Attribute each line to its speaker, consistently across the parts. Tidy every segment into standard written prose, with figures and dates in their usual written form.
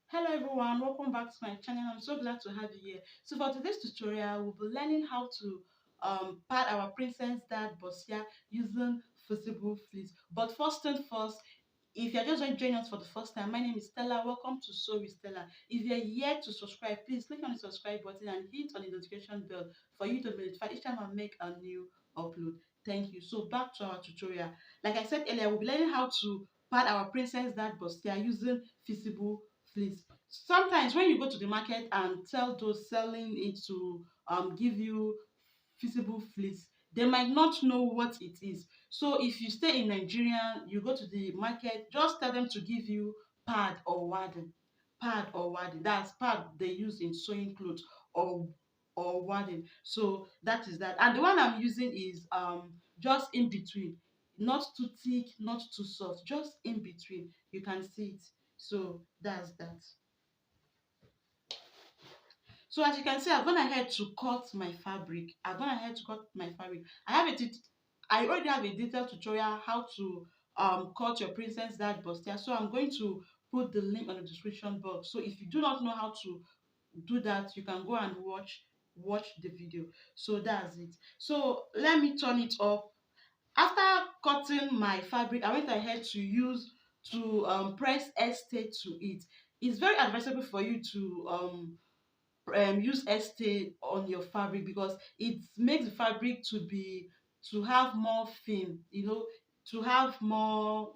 Speaker 1: Hello everyone, welcome back to my channel. I'm so glad to have you here. So for today's tutorial, we'll be learning how to pad our princess dad Bustier using fusible fleece. But first thing first, if you're just joining us for the first time, my name is Stella. Welcome to Sew with Stella. If you're yet to subscribe, please click on the subscribe button and hit on the notification bell for you to be notified each time I make a new upload. Thank you. So back to our tutorial. Like I said earlier, we'll be learning how to pad our princess dad Bustier using fusible fleece. Sometimes when you go to the market and tell those selling it to give you feasible fleece, they might not know what it is. So if you stay in Nigeria, you go to the market, just tell them to give you pad or wadding. Pad or wadding. That's pad they use in sewing clothes or wadding. So that is that. And the one I'm using is just in between. Not too thick, not too soft, just in between. You can see it. So that's that. So as you can see, I've gone ahead to cut my fabric. I've gone ahead to cut my fabric. I already have a detailed tutorial how to cut your princess dad bustier. So I'm going to put the link on the description box. So if you do not know how to do that, you can go and watch the video. So that's it. So let me turn it up. After cutting my fabric, I went ahead to use to press stay to it. It's very advisable for you to use stay on your fabric because it makes the fabric to have more film, to have more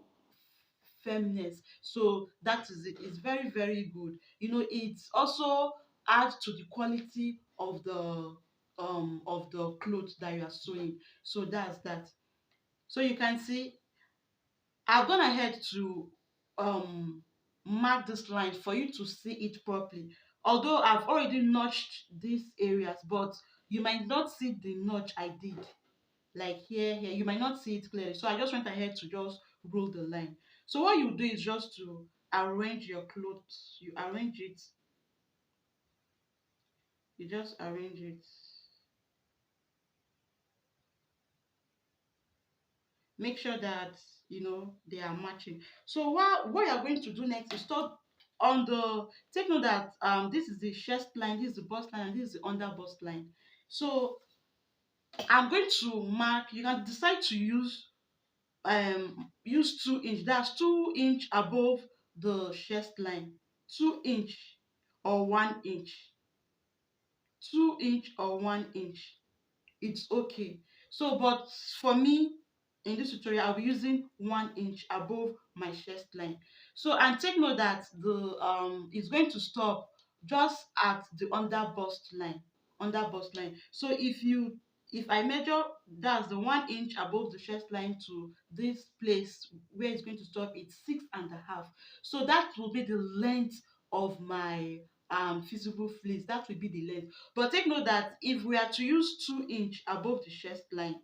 Speaker 1: firmness. So that is it. It's very good. It also adds to the quality of the clothes that you are sewing. So that's that. So you can see I've gone ahead to mark this line for you to see it properly. Although I've already notched these areas, but you might not see the notch I did. Like here, you might not see it clearly. So I just went ahead to just rule the line. So what you do is just to arrange your clothes. You arrange it. You just arrange it. Make sure that they are matching. So what you are going to do next is start on the take note that this is the chest line, this is the bust line, and this is the under bust line. So I'm going to mark. You can decide to use 2 inch. That's 2 inch above the chest line. 2 inch or 1 inch. 2 inch or 1 inch. It's okay. So but for me, in this tutorial I'll be using 1 inch above my chest line. So and take note that the it's going to stop just at the under bust line. So if I measure, that's the 1 inch above the chest line to this place where it's going to stop, it's 6.5. So that will be the length of my feasible fleece. That will be the length. But take note that if we are to use 2 inch above the chest line,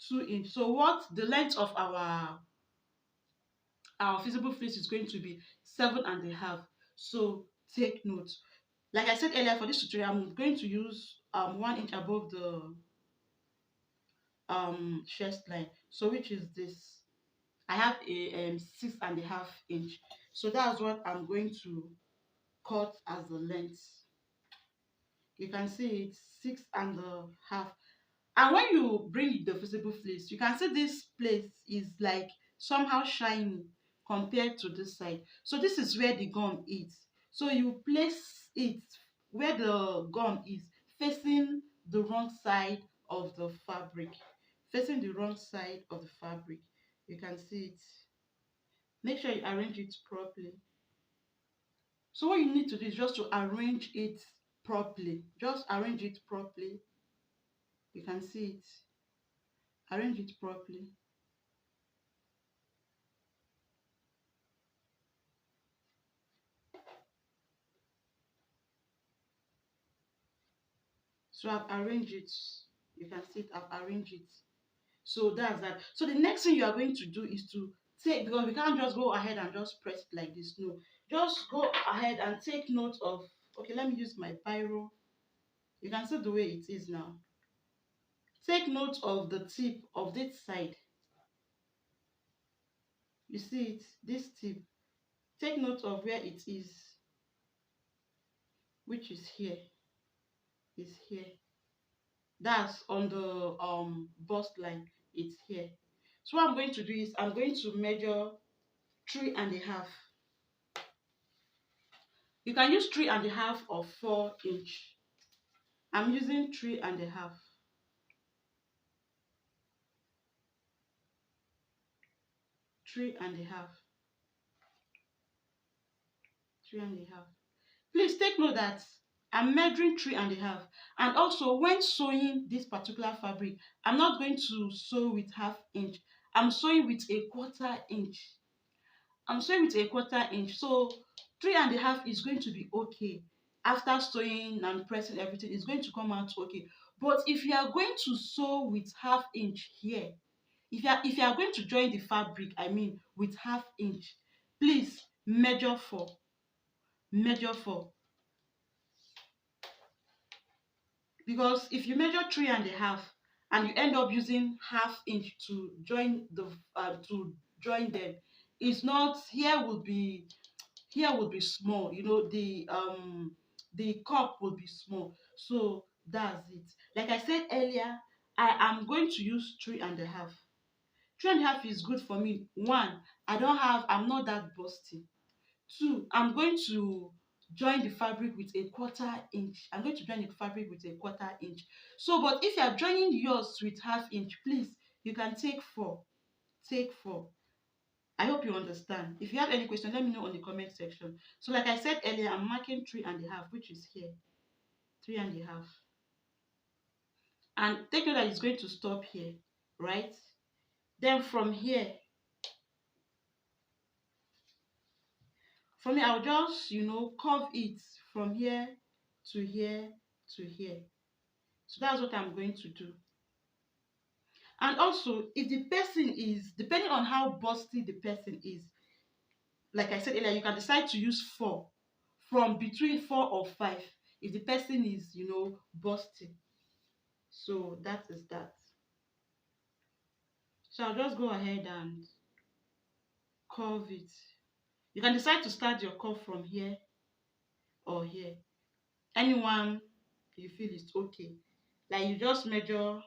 Speaker 1: 2 inch, so what the length of our feasible fleece is going to be 7.5. So take note. Like I said earlier, for this tutorial, I'm going to use 1 inch above the chest line. So which is this? I have a 6.5 inch. So that's what I'm going to cut as the length. You can see it's 6.5. And when you bring the visible fleece, you can see this place is like somehow shiny compared to this side. So this is where the gum is. So you place it where the gum is, facing the wrong side of the fabric. Facing the wrong side of the fabric. You can see it. Make sure you arrange it properly. So what you need to do is just to arrange it properly. Just arrange it properly. You can see it. Arrange it properly. So I've arranged it. You can see it, I've arranged it. So that's that. So the next thing you are going to do is to take, because we can't just go ahead and just press it like this. No. Just go ahead and take note of, okay, let me use my biro. You can see the way it is now. Take note of the tip of this side. You see it, this tip. Take note of where it is. which is here, is here. That's on the bust line. It's here. So what I'm going to do is I'm going to measure 3.5. You can use 3.5 or 4 inch. I'm using 3.5. 3.5. 3.5. Please take note that I'm measuring 3.5. And also, when sewing this particular fabric, I'm not going to sew with half inch. I'm sewing with a 1/4 inch. I'm sewing with a 1/4 inch. So 3.5 is going to be okay. After sewing and pressing everything, it's going to come out okay. But if you are going to sew with half inch here, if you are going to join the fabric, I mean with half inch, please measure 4. Measure 4. Because if you measure 3.5 and you end up using half inch to join them, it's not, here will be small, the cup will be small. So that's it. Like I said earlier, I am going to use 3.5. 3.5 is good for me. One, I'm not that busty. Two, I'm going to join the fabric with a 1/4 inch. I'm going to join the fabric with a 1/4 inch. So, but if you are joining yours with half inch, please, you can take 4. Take 4. I hope you understand. If you have any question, let me know on the comment section. So, like I said earlier, I'm marking 3.5, which is here. 3.5. And take note that it's going to stop here, right? Then from here, I'll just, curve it from here to here to here. So that's what I'm going to do. And also, if the person is, depending on how busty the person is, like I said earlier, you can decide to use 4, from between 4 or 5, if the person is, busty. So that is that. So I'll just go ahead and curve it. You can decide to start your curve from here or here. Anyone you feel is okay. Like you just measure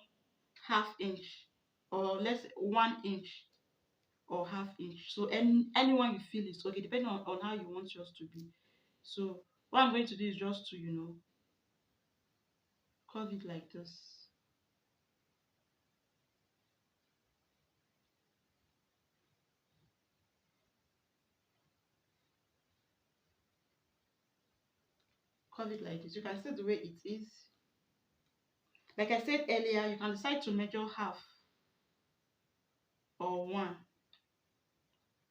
Speaker 1: half inch, or let's say 1 inch or half inch. So anyone you feel is okay, depending on how you want yours to be. So what I'm going to do is just to, curve it like this. Curve it like this. You can see the way it is. Like I said earlier, you can decide to measure half or 1.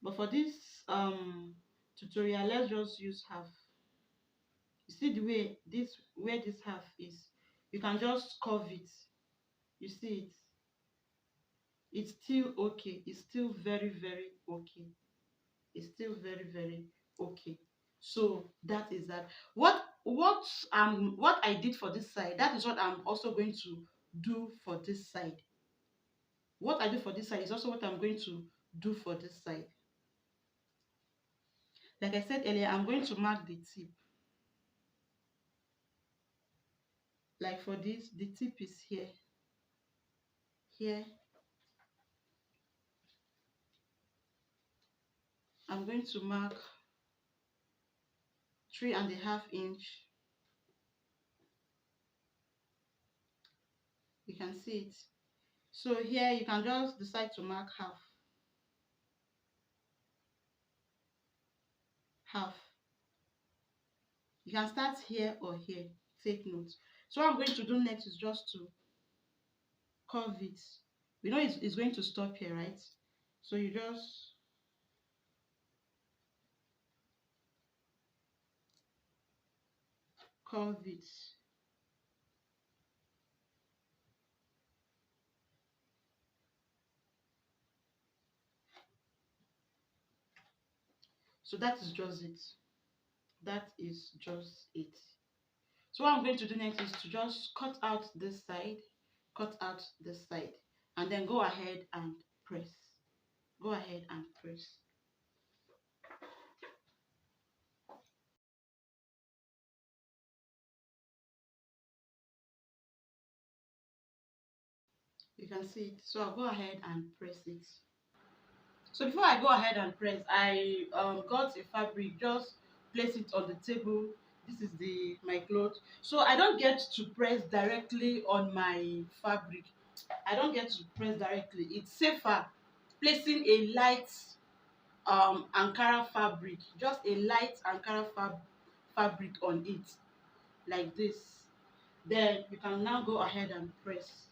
Speaker 1: But for this tutorial, let's just use half. You see the way where this half is, you can just curve it. You see it. It's still okay. It's still very, very okay. It's still very, very okay. So that is that. What I did for this side, that is what I'm also going to do for this side. What I do for this side is also what I'm going to do for this side. Like I said earlier, I'm going to mark the tip. Like for this, the tip is here. Here. I'm going to mark 3.5 inch. You can see it. So here you can just decide to mark half. Half. You can start here or here. Take note. So what I'm going to do next is just to curve it. We know it's going to stop here, right? So you just curve it. So that is just it. That is just it. So what I'm going to do next is to just cut out this side, cut out this side, and then go ahead and press. Go ahead and press. You can see it. So I'll go ahead and press it. So before I go ahead and press, I got a fabric, just place it on the table. This is the my cloth. So I don't get to press directly on my fabric. I don't get to press directly. It's safer placing a light Ankara fabric, just a light Ankara fabric on it, like this. Then you can now go ahead and press.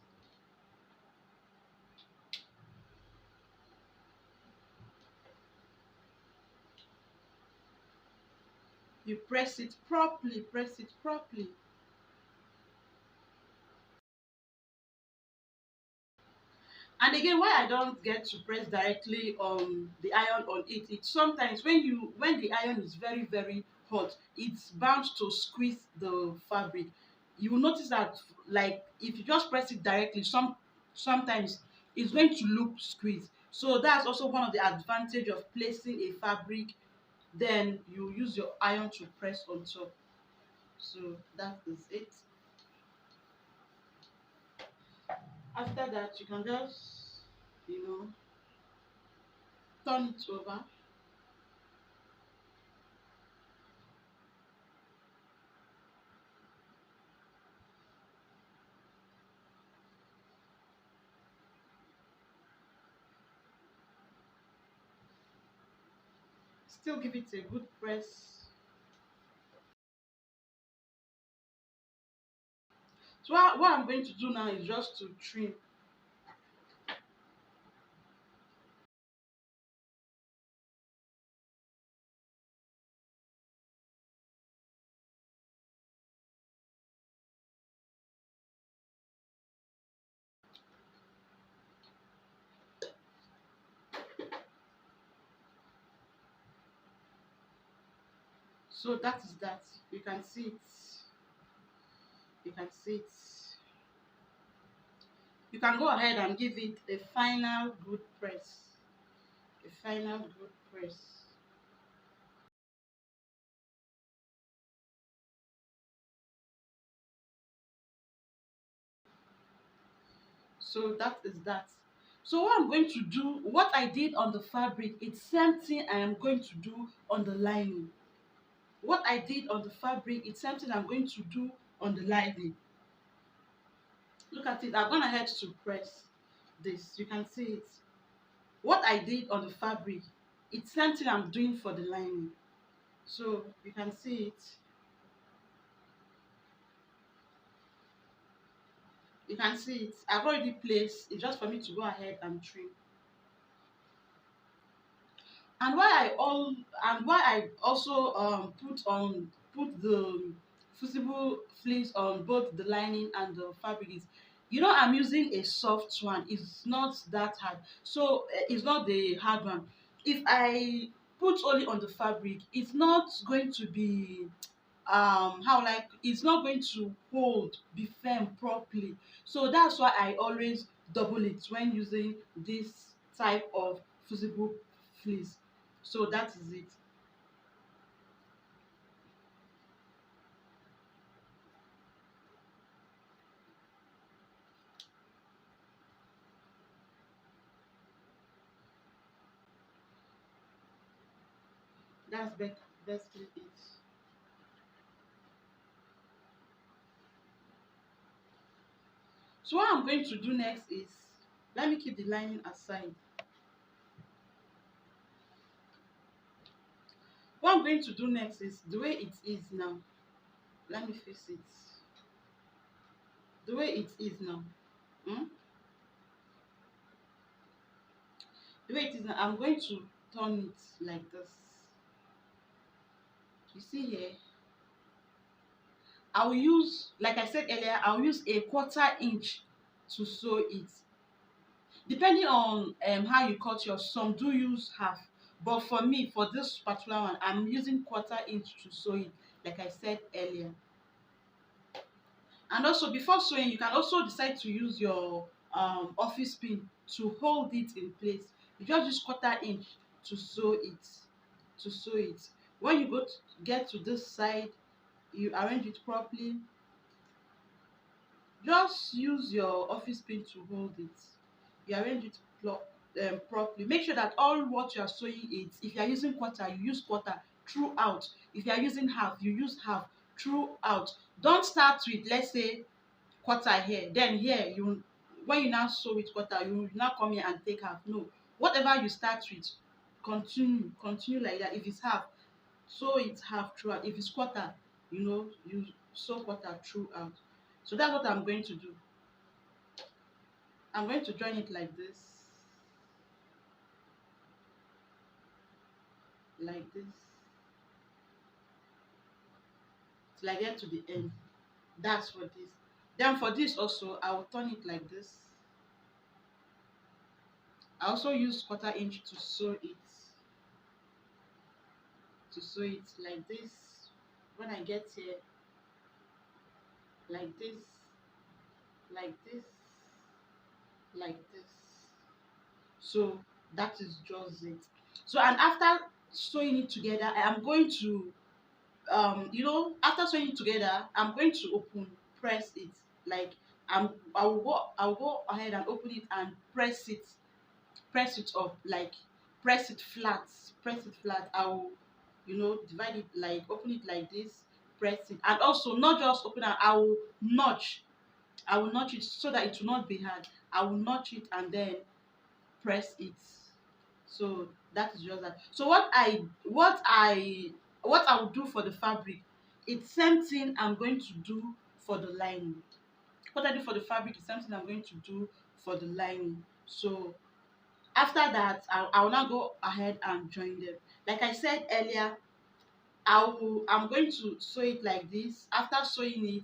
Speaker 1: You press it properly, press it properly. And again, why I don't get to press directly on the iron on it, it's sometimes when the iron is very hot, it's bound to squeeze the fabric. You will notice that, like, if you just press it directly, sometimes it's going to look squeezed. So that's also one of the advantage of placing a fabric, then you use your iron to press on top. So that is it. After that, you can just, you know, turn it over. Still give it a good press. So what I'm going to do now is just to trim. So that is that. You can see it. You can see it. You can go ahead and give it a final good press. A final good press. So that is that. So what I'm going to do, what I did on the fabric, it's same thing I am going to do on the lining. What I did on the fabric, it's something I'm going to do on the lining. Look at it. I've gone ahead to press this. You can see it. What I did on the fabric, it's something I'm doing for the lining. So you can see it. You can see it. I've already placed. It's just for me to go ahead and trim. And why I also put the fusible fleece on both the lining and the fabric is, I'm using a soft one. It's not that hard, so it's not the hard one. If I put only on the fabric, it's not going to be how, like, it's not going to hold, be firm properly. So that's why I always double it when using this type of fusible fleece. So that is it. That's basically it. So what I'm going to do next is, let me keep the lining aside. What I'm going to do next is the way it is now. Let me fix it. The way it is now. Hmm? The way it is now, I'm going to turn it like this. You see here, I'll use, like I said earlier, I'll use a 1/4 inch to sew it. Depending on how you cut yours, some do use half. But for me, for this particular one, I'm using 1/4 inch to sew it, like I said earlier. And also, before sewing, you can also decide to use your office pin to hold it in place. You just use 1/4 inch to sew it. To sew it. When you get to this side, you arrange it properly. Just use your office pin to hold it. You arrange it properly. Make sure that all what you are sewing it, if you are using quarter, you use quarter throughout. If you are using half, you use half throughout. Don't start with, let's say, quarter here, then here you, when you now sew with quarter, you now come here and take half. No, whatever you start with, continue like that. If it's half, sew it half throughout. If it's quarter, you sew quarter throughout. So that's what I'm going to do. I'm going to join it like this, till I get to the end. That's for this. Then for this also, I will turn it like this. I also use quarter inch to sew it like this. When I get here, like this, like this, like this. So that is just it. So, and after sewing it together, I am going to after sewing it together, I'm going to open press it. Like, I will go ahead and open it and press it up, like press it flat. I will divide it, like open it like this, press it, and also not just open it, I will notch it so that it will not be hard. I will notch it and then press it. So that is just that. So what I will do for the fabric, it's same thing I'm going to do for the lining. What I do for the fabric is something I'm going to do for the lining. So after that, I will now go ahead and join them. Like I said earlier, I'm going to sew it like this. After sewing it,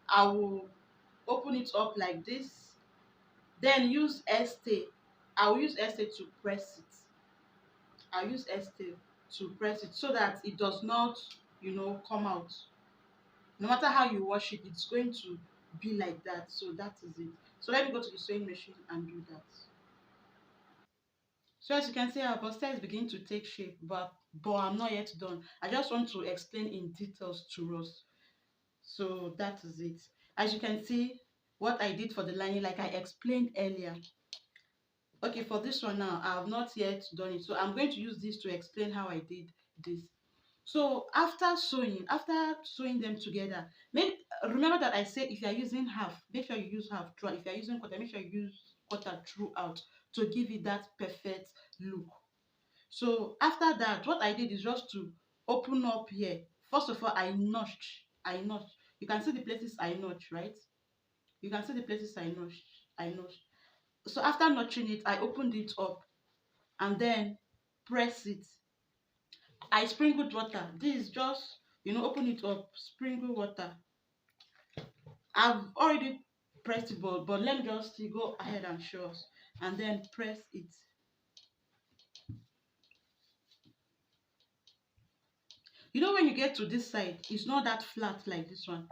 Speaker 1: I will open it up like this, then use stay. I will use stay to press it. I'll use stay to press it so that it does not come out. No matter how you wash it, it's going to be like that. So that is it. So let me go to the sewing machine and do that. So as you can see, our buster is beginning to take shape, but I'm not yet done. I just want to explain in details to us. So that is it. As you can see, what I did for the lining, like I explained earlier. Okay, for this one now, I have not yet done it. So I'm going to use this to explain how I did this. So after sewing them together, remember that I said if you are using half, make sure you use half throughout. If you are using quarter, make sure you use quarter throughout to give it that perfect look. So after that, what I did is just to open up here. First of all, I notched. You can see the places I notched, right? You can see the places I notched. So after notching it, I opened it up and then press it. I sprinkled water. This is just, open it up, sprinkle water. I've already pressed it, but let me just go ahead and show us. And then press it. When you get to this side, it's not that flat like this one,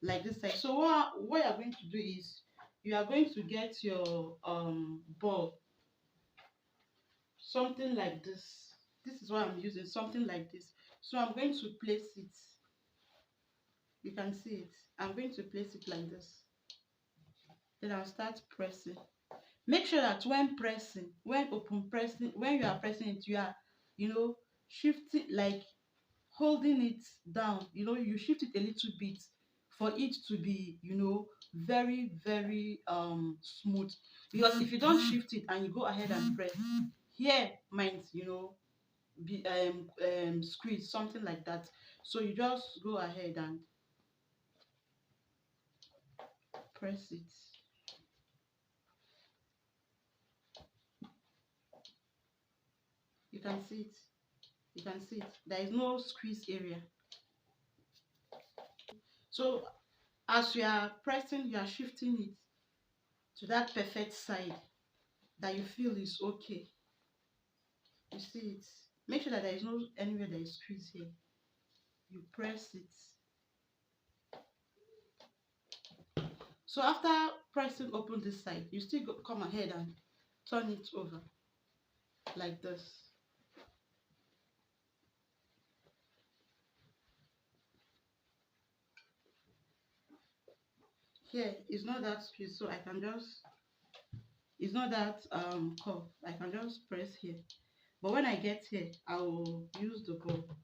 Speaker 1: like this side. So what you're going to do is, you are going to get your ball, something like this. This is what I'm using, something like this. So I'm going to place it. You can see it. I'm going to place it like this. Then I'll start pressing. Make sure that when you are pressing it, you are, shifting, like holding it down. You shift it a little bit for it to be, very, very smooth. Because if you don't shift it and you go ahead and press, here might, be squeeze, something like that. So you just go ahead and press it. You can see it. You can see it. There is no squeeze area. So as you are pressing, you are shifting it to that perfect side that you feel is okay. You see it. Make sure that there is no anywhere that is squeeze here. You press it. So after pressing open this side, you still come ahead and turn it over like this. here it's not that squeeze, so I can just, it's not that curve. I can just press here. But when I get here, I will use the ball.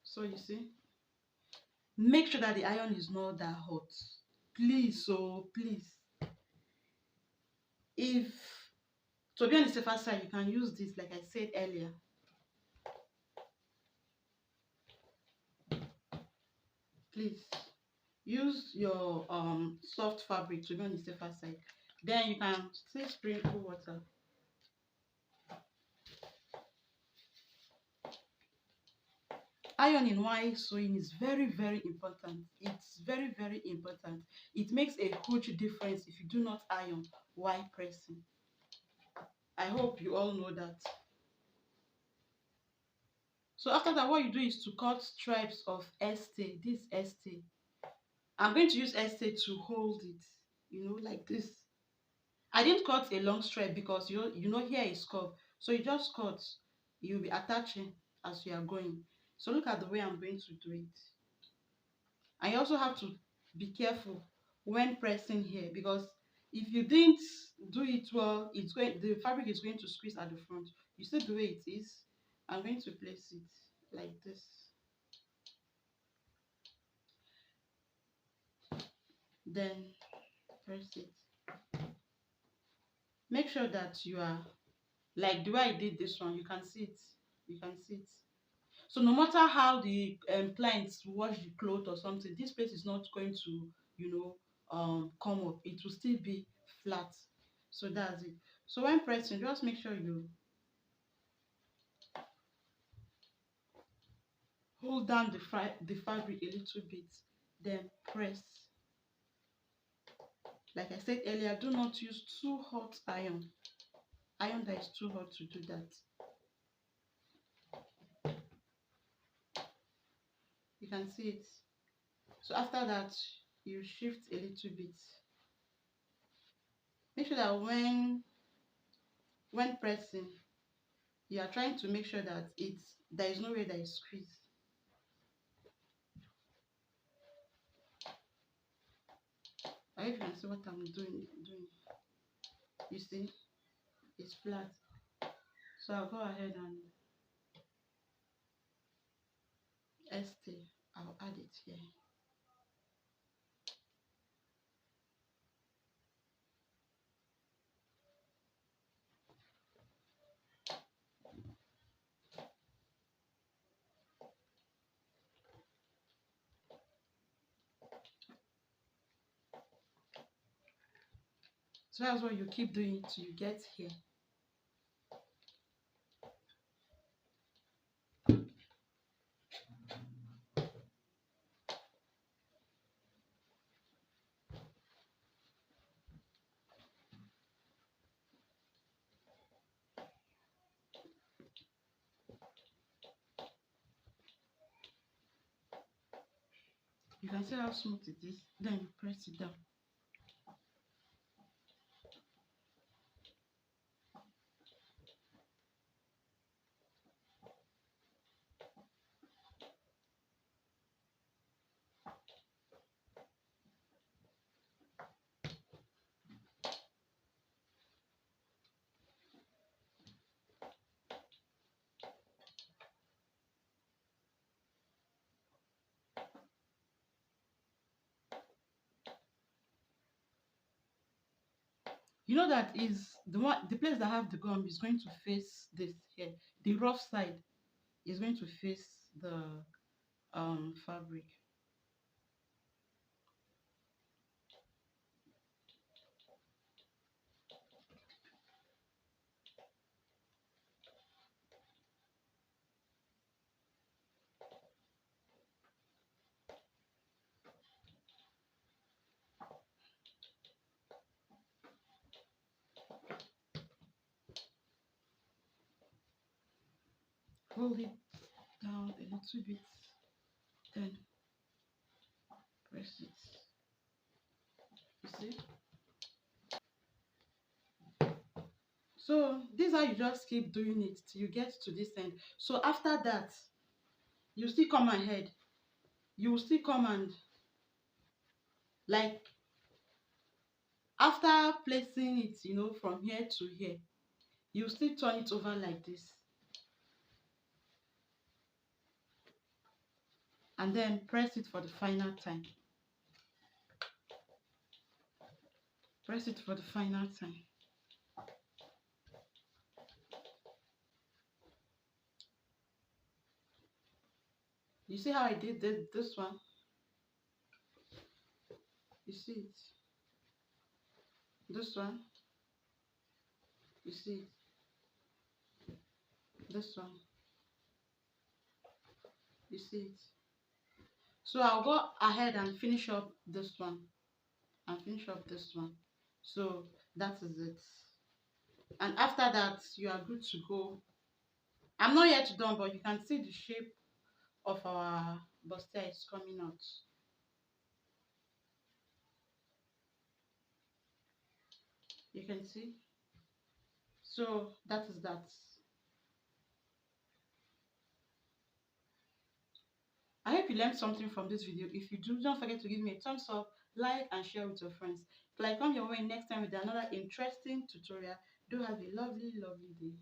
Speaker 1: So you see, make sure that the iron is not that hot. Please, so please. If to be on the safer side, you can use this, like I said earlier. Please use your soft fabric to be on the safer side. Then you can still sprinkle water. Ironing while sewing is very important. It's very important. It makes a huge difference if you do not iron while pressing. I hope you all know that. So after that, what you do is to cut stripes of este. This este, I'm going to use este to hold it, like this. I didn't cut a long stripe because you know here is curved, so you just cut. You'll be attaching as you are going. So look at the way I'm going to do it. And you also have to be careful when pressing here, because if you didn't do it well, the fabric is going to squeeze at the front. You see the way it is. I'm going to place it like this. Then press it. Make sure that you are like the way I did this one. You can see it. You can see it. So no matter how the clients wash the clothes or something, this place is not going to, come up. It will still be flat. So that's it. So when pressing, just make sure you hold down the fabric a little bit, then press. Like I said earlier, do not use too hot iron. Iron that is too hot to do that. You can see it. So after that, you shift a little bit. Make sure that when pressing, you are trying to make sure that there is no way that is squeezed. I hope you can see what I'm doing. You see, it's flat. So I'll go ahead and I'll add it here. So that's what you keep doing till you get here. You can see how smooth it is. Then you press it down. You know that is the place that have the gum is going to face this here. The rough side is going to face the fabric. Hold it down a little bit, then press it. You see? So this is how you just keep doing it till you get to this end. So after that, you still come ahead. You will still come and, like, after placing it, from here to here, you still turn it over like this, and then press it for the final time. Press it for the final time. You see how I did this one? You see it? This one? You see it? This one? You see it? So I'll go ahead and finish up this one. And finish up this one. So that is it. And after that, you are good to go. I'm not yet done, but you can see the shape of our bustier is coming out. You can see. So that is that. I hope you learned something from this video. If you do, don't forget to give me a thumbs up, like, and share with your friends. Till I come your way next time with another interesting tutorial, do have a lovely, lovely day.